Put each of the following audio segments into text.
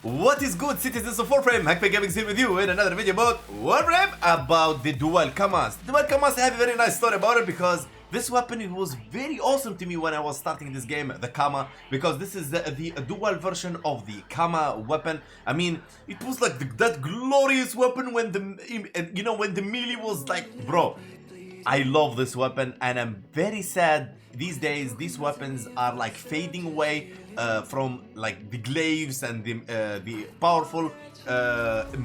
What is good, citizens of Warframe? Hunkpain Gaming is here with you in another video about Warframe, about the dual KAMAS. Dual KAMAS, I have a very nice story about it because this weapon, it was very awesome to me when I was starting this game, the KAMA, because this is the dual version of the KAMA weapon. I mean, it was like that glorious weapon when when the melee was like, bro. I love this weapon and I'm very sad these days these weapons are like fading away from like the glaives and the powerful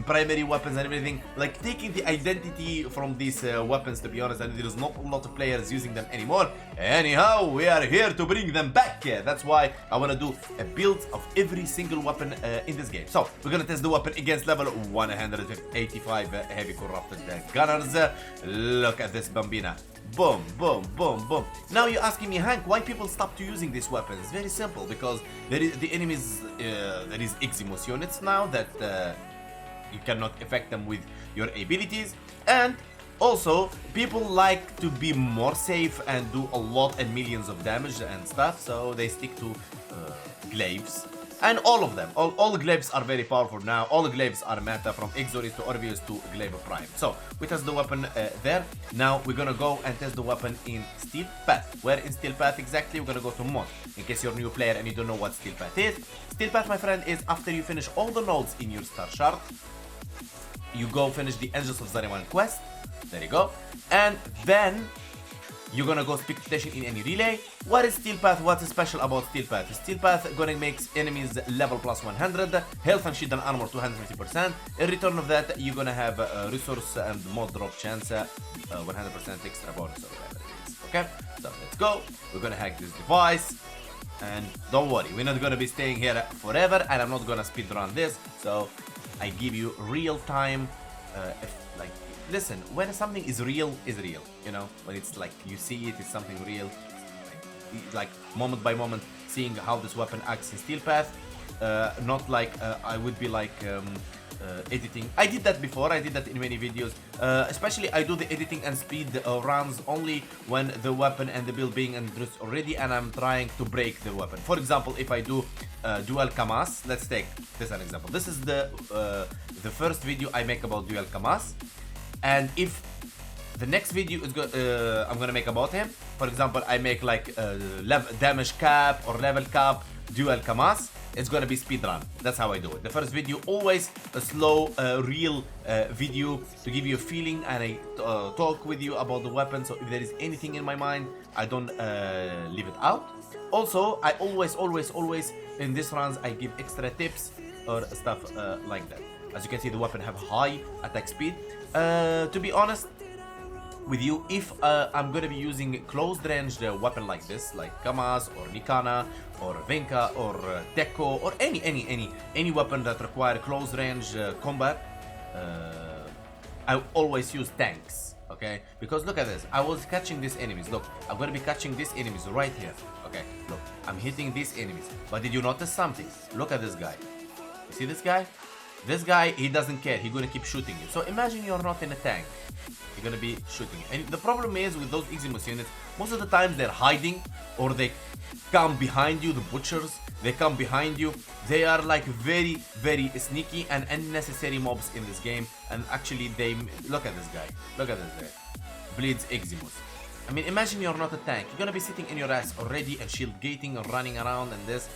primary weapons and everything, like taking the identity from these weapons, to be honest, and there is not a lot of players using them anymore. Anyhow, we are here to bring them back. That's why I want to do a build of every single weapon in this game. So we're gonna test the weapon against level 185 heavy corrupted gunners. Look at this bambina. Boom, boom, boom, boom. Now you're asking me, Hank, why people stopped using these weapons? It's very simple, because there is the enemies, there is Eximus units now that you cannot affect them with your abilities, and also people like to be more safe and do a lot and millions of damage and stuff, so they stick to glaives. And all of them, all the glaives are very powerful now. All the glaives are meta, from Exodus to Orbius to Glaive Prime. So we test the weapon there. Now we're gonna go and test the weapon in Steel Path. Where in Steel Path exactly? We're gonna go to mod. In case you're a new player and you don't know what Steel Path is. Steel Path, my friend, is after you finish all the nodes in your star chart, you go finish the Angels of Zariman quest. There you go. And then you're gonna go speak station in any relay. What is Steel Path? What's special about Steel Path? Steel Path gonna make enemies level plus 100, health and shield and armor 250%. In return of that, you're gonna have resource and mod drop chance 100% extra bonus or whatever it is. Okay, so let's go. We're gonna hack this device, and don't worry, we're not gonna be staying here forever, and I'm not gonna speedrun this. So I give you real time, listen, when something is real, you know, when it's like you see it, it's something real, like moment by moment, seeing how this weapon acts in Steel Path, not like I would be like editing. I did that before, I did that in many videos, especially I do the editing and speed runs only when the weapon and the build being introduced already and I'm trying to break the weapon. For example, if I do dual KAMAS, let's take this as an example. This is the first video I make about dual KAMAS. And if the next video is I'm gonna make about him, for example, I make like damage cap or level cap dual KAMAS, it's gonna be speedrun. That's how I do it. The first video always a slow, real video to give you a feeling, and I talk with you about the weapon. So if there is anything in my mind, I don't leave it out. Also, I always in these runs I give extra tips or stuff like that. As you can see, the weapon have high attack speed. To be honest with you, if I'm gonna be using closed range weapon like this, like KAMAS or Nikana or Venka or Teko or any weapon that require close range combat, I always use tanks. Okay, because look at this, I was catching these enemies. Look, I'm gonna be catching these enemies right here. Okay, look, I'm hitting these enemies. But did you notice something? Look at this guy. You see this guy? This guy, he doesn't care. He's gonna keep shooting you. So imagine you're not in a tank. You're gonna be shooting you. And the problem is with those Eximus units, most of the time they're hiding, or they come behind you, the butchers. They come behind you. They are like very, very sneaky and unnecessary mobs in this game. And actually they... Look at this guy. Look at this guy. Bleeds Eximus. I mean, imagine you're not a tank. You're gonna be sitting in your ass already and shield gating and running around and this.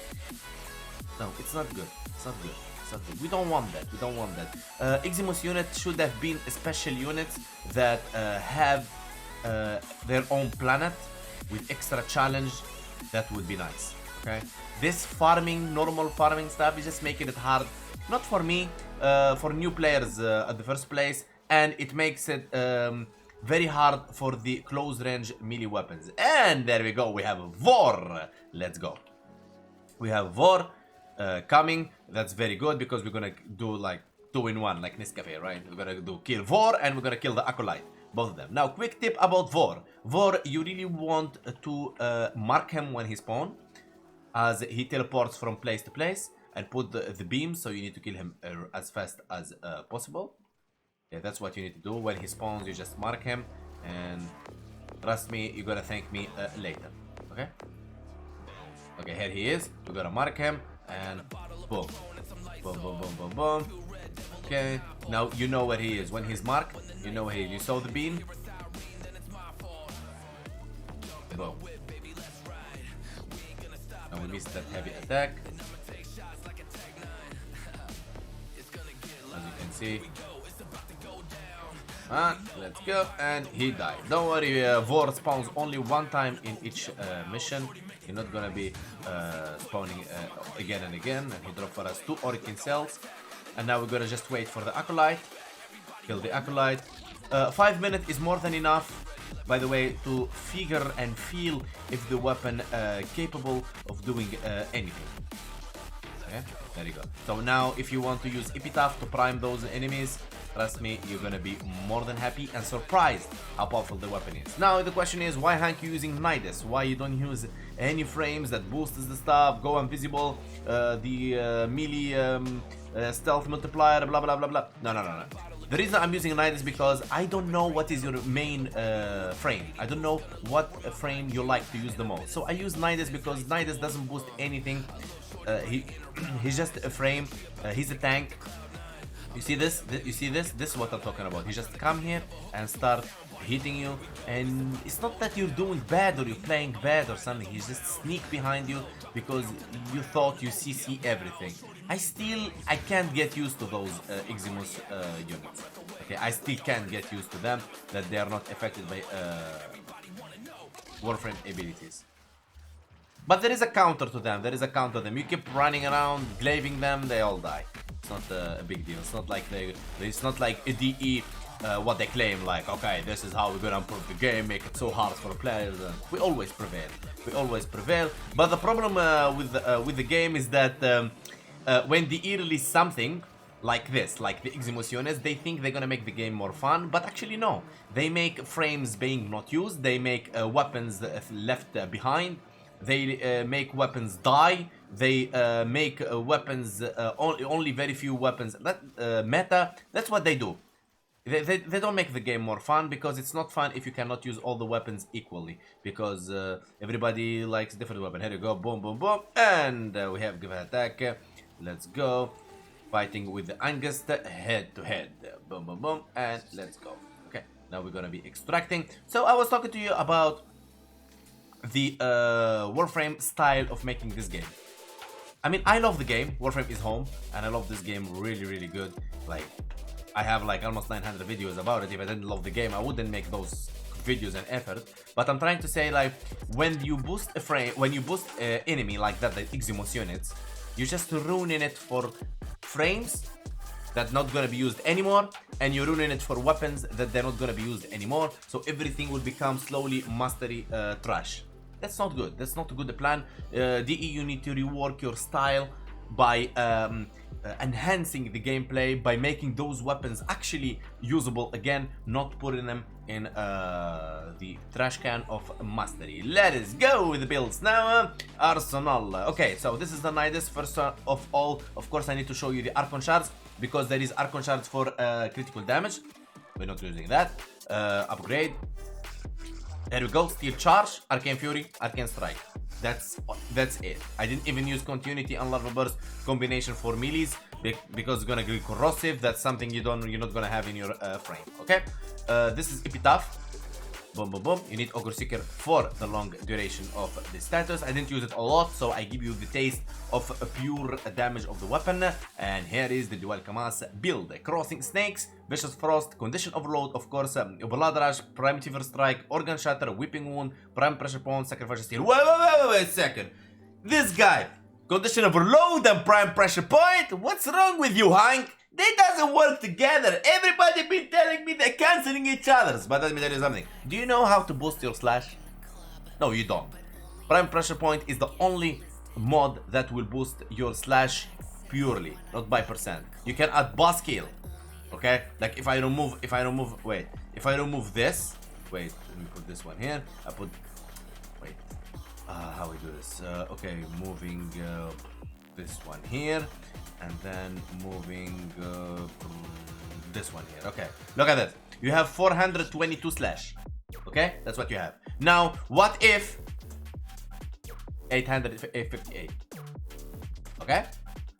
No, it's not good. It's not good. We don't want that. We don't want that. Eximus units should have been special units that have their own planet with extra challenge. That would be nice. Okay. This farming, normal farming stuff is just making it hard. Not for me, for new players at the first place, and it makes it very hard for the close range melee weapons. And there we go. We have Vor. Let's go. We have Vor. Coming, that's very good because we're gonna do like 2-in-1 like Nescafe, right? We're gonna do kill Vor and we're gonna kill the Acolyte, both of them. Now, quick tip about Vor. Vor, you really want to mark him when he spawns, as he teleports from place to place, and put the beams, so you need to kill him as fast as possible. Yeah, that's what you need to do. When he spawns, you just mark him, and trust me, you're gonna thank me later. Okay? Okay, here he is. We're gonna mark him. And boom. Boom, boom, boom, boom, boom. Okay, now you know where he is. When he's marked, you know where he is. You saw the beam? Boom. And we missed that heavy attack. As you can see. And let's go. And he died. Don't worry, Vor spawns only one time in each mission. You're not gonna be spawning again and again. And he dropped for us 2 Orkin cells. And now we're gonna just wait for the Acolyte. Kill the Acolyte. 5 minutes is more than enough, by the way, to figure and feel if the weapon capable of doing anything. Okay, there you go. So now if you want to use Epitaph to prime those enemies, trust me, you're gonna be more than happy and surprised how powerful the weapon is. Now the question is, why Hank you using Nidus? Why you don't use any frames that boosts the stuff, go invisible, the melee stealth multiplier, blah blah blah blah. No. The reason I'm using Nidus is because I don't know what is your main frame. I don't know what frame you like to use the most. So I use Nidus because Nidus doesn't boost anything. He's just a frame. He's a tank. You see this? You see this? This is what I'm talking about. He just come here and start hitting you, and it's not that you're doing bad or you're playing bad or something. He's just sneak behind you because you thought you CC everything. I can't get used to those Eximus units. Okay, I still can't get used to them, that they are not affected by Warframe abilities. But there is a counter to them. There is a counter to them. You keep running around, glaving them, they all die. It's not a big deal. It's not like it's not like a DE. What they claim, like, okay, this is how we're gonna improve the game, make it so hard for players. We always prevail. We always prevail. But the problem with the game is that when DE release something like this, like the Eximus units, they think they're gonna make the game more fun, but actually no. They make frames being not used. They make weapons left behind. They make weapons die. They make weapons only very few weapons. Meta. That's what they do. They don't make the game more fun, because it's not fun if you cannot use all the weapons equally, because everybody likes different weapon. Here you go, boom, boom, boom, and we have give attack. Let's go, fighting with the Angus head to head. Boom, boom, boom, and let's go. Okay, now we're gonna be extracting. So I was talking to you about the Warframe style of making this game. I mean, I love the game. Warframe is home, and I love this game really, really good. Like, I have like almost 900 videos about it. If I didn't love the game, I wouldn't make those videos and effort. But I'm trying to say, like, when you boost a frame, when you boost an enemy like that, the Eximus units, you're just ruining it for frames that's not gonna be used anymore, and you're ruining it for weapons that they're not gonna be used anymore. So everything will become slowly mastery trash. That's not good. That's not a good plan. DE, you need to rework your style by enhancing the gameplay, by making those weapons actually usable again, not putting them in the trash can of mastery. Let us go with the builds now. Arsenal. Okay, so this is the Nidus. First of all, of course, I need to show you the Archon shards, because there is Archon shards for critical damage. We're not using that. Upgrade. There we go. Steel Charge, Arcane Fury, Arcane Strike. That's it. I didn't even use Continuity and Larva Burst combination for melees, because it's gonna be corrosive. That's something you're not gonna have in your frame. Okay. This is Epitaph. Boom, boom, boom. You need Ogre Seeker for the long duration of the status. I didn't use it a lot, so I give you the taste of a pure damage of the weapon. And here is the Dual KAMAS build. Crossing Snakes, Vicious Frost, Condition Overload, of course, Blood Rush, Primitive Strike, Organ Shatter, Whipping Wound, Prime Pressure Point, Sacrifice Steel. Wait a second. This guy, Condition Overload and Prime Pressure Point? What's wrong with you, Hank? They doesn't work together. Everybody been telling me they're cancelling each other's. But let me tell you something. Do you know how to boost your slash? No, you don't. Prime Pressure Point is the only mod that will boost your slash purely, not by percent. You can add boss kill. Okay? Like if I remove this. Wait, let me put this one here. How we do this? Okay, moving this one here. And then moving this one here. Okay, look at that. You have 422 slash. Okay, that's what you have. Now, what if 858? Okay,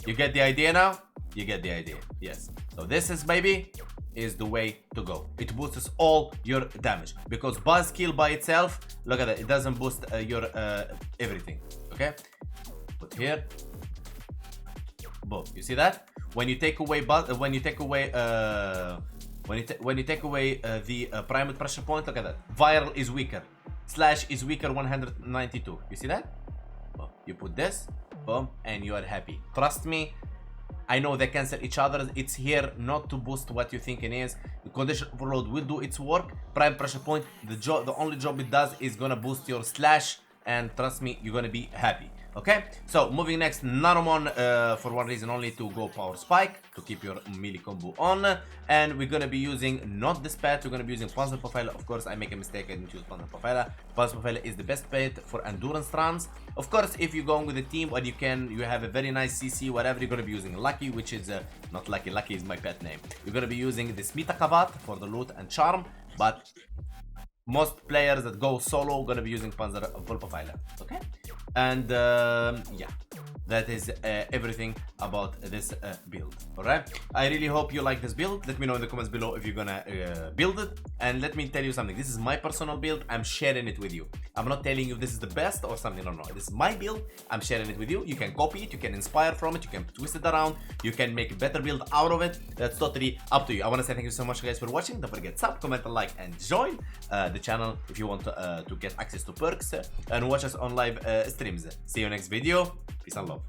you get the idea now. You get the idea. Yes. So this is, baby, is the way to go. It boosts all your damage because buzzkill by itself, look at that, it doesn't boost your everything. Okay, put here, boom. You see that? When you take away when you take away the primate pressure point, look at that. Viral is weaker. Slash is weaker 192. You see that? Boom. You put this, boom, and you are happy. Trust me. I know they cancel each other. It's here not to boost what you think it is. The condition overload will do its work. Prime pressure point, the only job it does is gonna boost your slash, and trust me, you're gonna be happy. Okay, so moving next, Narumon for one reason only, to go power spike to keep your melee combo on, and we're gonna be using not this pet, we're gonna be using Panzer Profiler. Of course, I make a mistake, I didn't choose Panzer Profiler. Panzer Profiler is the best pet for endurance runs. Of course, if you're going with a team or you have a very nice CC, whatever, you're gonna be using Lucky, which is not Lucky. Lucky is my pet name. You're gonna be using the Smita Kavat for the loot and charm, but most players that go solo are gonna be using Panzer Profiler. Okay, and yeah, that is everything about this build. All right, I really hope you like this build. Let me know in the comments below if you're gonna build it, and let me tell you something. This is my personal build. I'm sharing it with you. I'm not telling you this is the best or something. No, this is my build. I'm sharing it with you. You can copy it, you can inspire from it, you can twist it around, you can make a better build out of it. That's totally up to you. I want to say thank you so much, guys, for watching. Don't forget, sub, comment, like, and join the channel if you want to get access to perks and watch us on live streams. See you next video. Peace and love.